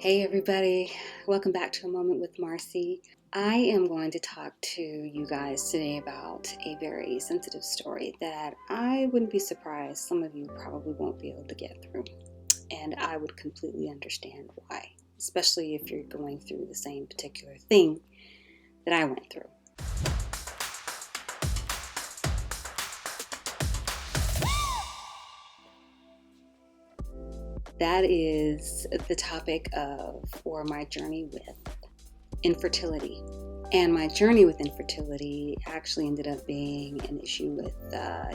Hey everybody, welcome back to A Moment with Marcy. I am going to talk to you guys today about a very sensitive story that I wouldn't be surprised some of you probably won't be able to get through. And I would completely understand why, especially if you're going through the same particular thing that I went through. That is the topic of, or my journey with, infertility. And my journey with infertility actually ended up being an issue with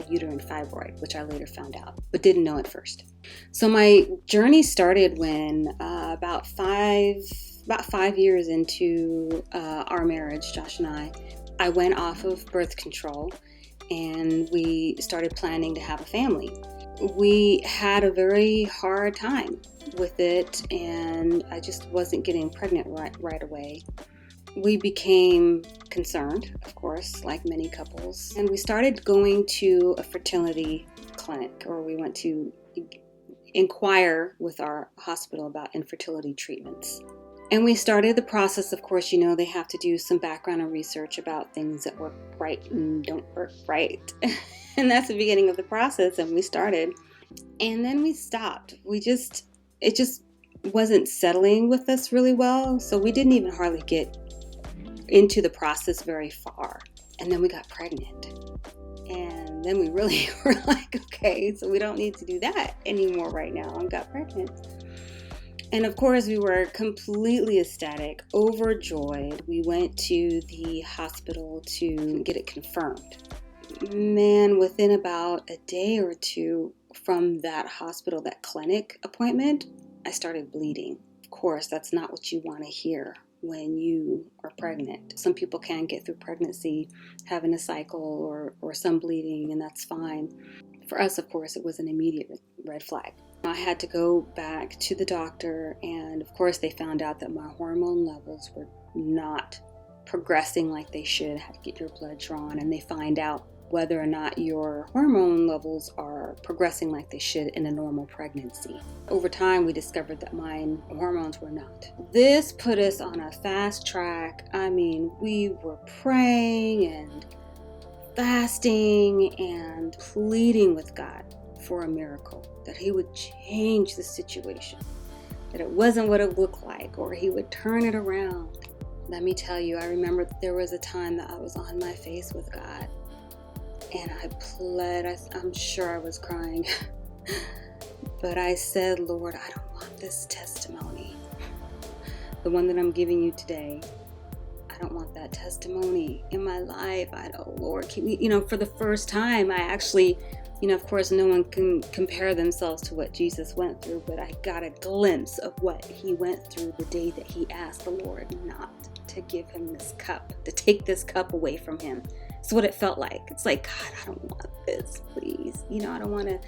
uterine fibroid, which I later found out, but didn't know at first. So my journey started when about five years into our marriage, Josh and I went off of birth control and we started planning to have a family. We had a very hard time with it, and I just wasn't getting pregnant right away. We became concerned, of course, like many couples, and we started going to a fertility clinic, or we went to inquire with our hospital about infertility treatments. And we started the process. Of course, they have to do some background and research about things that work right and don't work right. And that's the beginning of the process, and we started. And then we stopped. It just wasn't settling with us really well, so we didn't even hardly get into the process very far. And then we got pregnant. And then we really were like, okay, so we don't need to do that anymore right now, and got pregnant. And of course, we were completely ecstatic, overjoyed. We went to the hospital to get it confirmed. Man, within about a day or two from that hospital, that clinic appointment, I started bleeding. Of course, that's not what you want to hear when you are pregnant. Some people can get through pregnancy having a cycle or some bleeding, and that's fine. For us, of course, it was an immediate red flag. I had to go back to the doctor, and of course, they found out that my hormone levels were not progressing like they should. I had to get your blood drawn, and they find out whether or not your hormone levels are progressing like they should in a normal pregnancy. Over time, we discovered that my hormones were not. This put us on a fast track. We were praying and fasting and pleading with God for a miracle, that He would change the situation, that it wasn't what it looked like, or He would turn it around. Let me tell you, I remember there was a time that I was on my face with God, and I pled. I'm sure I was crying, but I said, Lord, I don't want this testimony, the one that I'm giving you today. I don't want that testimony in my life. Lord, for the first time, I actually, of course, no one can compare themselves to what Jesus went through, but I got a glimpse of what He went through the day that He asked the Lord not to give Him this cup, to take this cup away from Him. It's what it felt like. It's like, God, I don't want this, please. I don't want to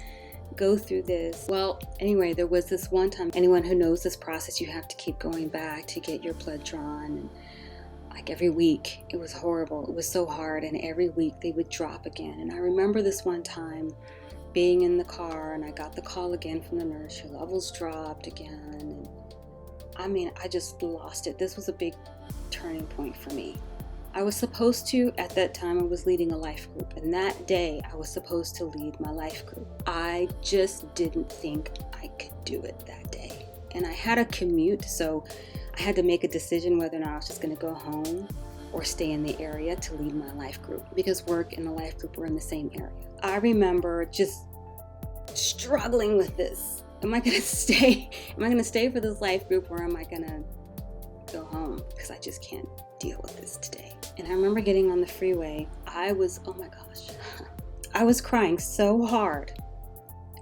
go through this. Well, anyway, there was this one time. Anyone who knows this process, you have to keep going back to get your blood drawn. And like every week, it was horrible. It was so hard. And every week they would drop again. And I remember this one time being in the car, and I got the call again from the nurse. Your levels dropped again. And I just lost it. This was a big turning point for me. I was supposed to, at that time, I was leading a life group. And that day, I was supposed to lead my life group. I just didn't think I could do it that day. And I had a commute, so I had to make a decision whether or not I was just going to go home or stay in the area to lead my life group, because work and the life group were in the same area. I remember just struggling with this. Am I going to stay? Am I going to stay for this life group, or am I going to go home? Because I just can't deal with this today. And I remember getting on the freeway. I was crying so hard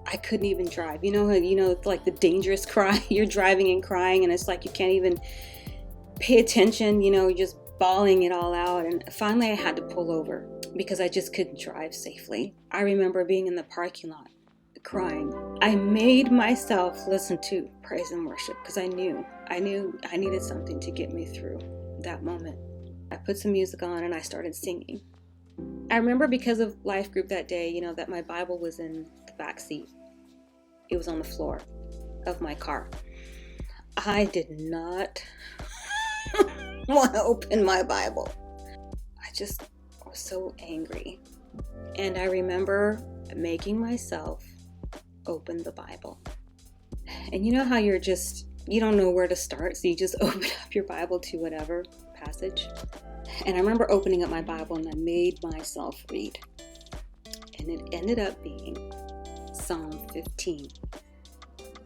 I couldn't even drive. It's like the dangerous cry. You're driving and crying, and it's like you can't even pay attention. You're just bawling it all out. And finally I had to pull over because I just couldn't drive safely. I remember being in the parking lot crying. I made myself listen to praise and worship because I knew I needed something to get me through that moment. I put some music on and I started singing. I remember, because of life group that day, that my Bible was in the back seat. It was on the floor of my car. I did not want to open my Bible. I just was so angry. And I remember making myself open the Bible. And you know how you don't know where to start, so you just open up your Bible to whatever passage. And I remember opening up my Bible and I made myself read. And it ended up being Psalm 15.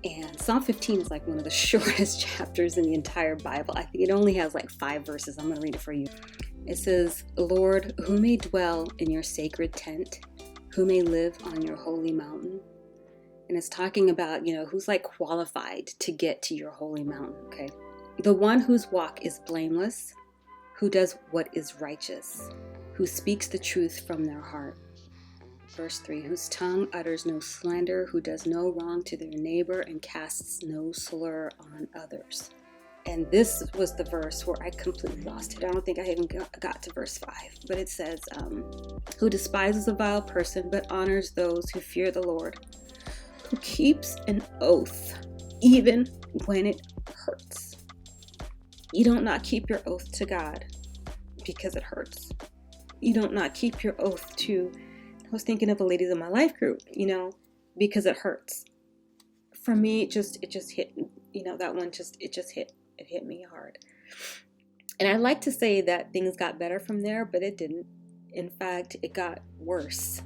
And Psalm 15 is like one of the shortest chapters in the entire Bible. I think it only has like 5 verses. I'm going to read it for you. It says, Lord, who may dwell in your sacred tent? Who may live on your holy mountain? And it's talking about, who's like qualified to get to your holy mountain, okay? The one whose walk is blameless, who does what is righteous, who speaks the truth from their heart. Verse 3, whose tongue utters no slander, who does no wrong to their neighbor and casts no slur on others. And this was the verse where I completely lost it. I don't think I even got to verse 5. But it says, who despises a vile person but honors those who fear the Lord, who keeps an oath even when it hurts. You don't not keep your oath to God because it hurts. You don't not keep your oath to, I was thinking of the ladies in my life group, because it hurts. For me, it just hit, that one it just hit. It hit me hard. And I like to say that things got better from there, but it didn't. In fact, it got worse.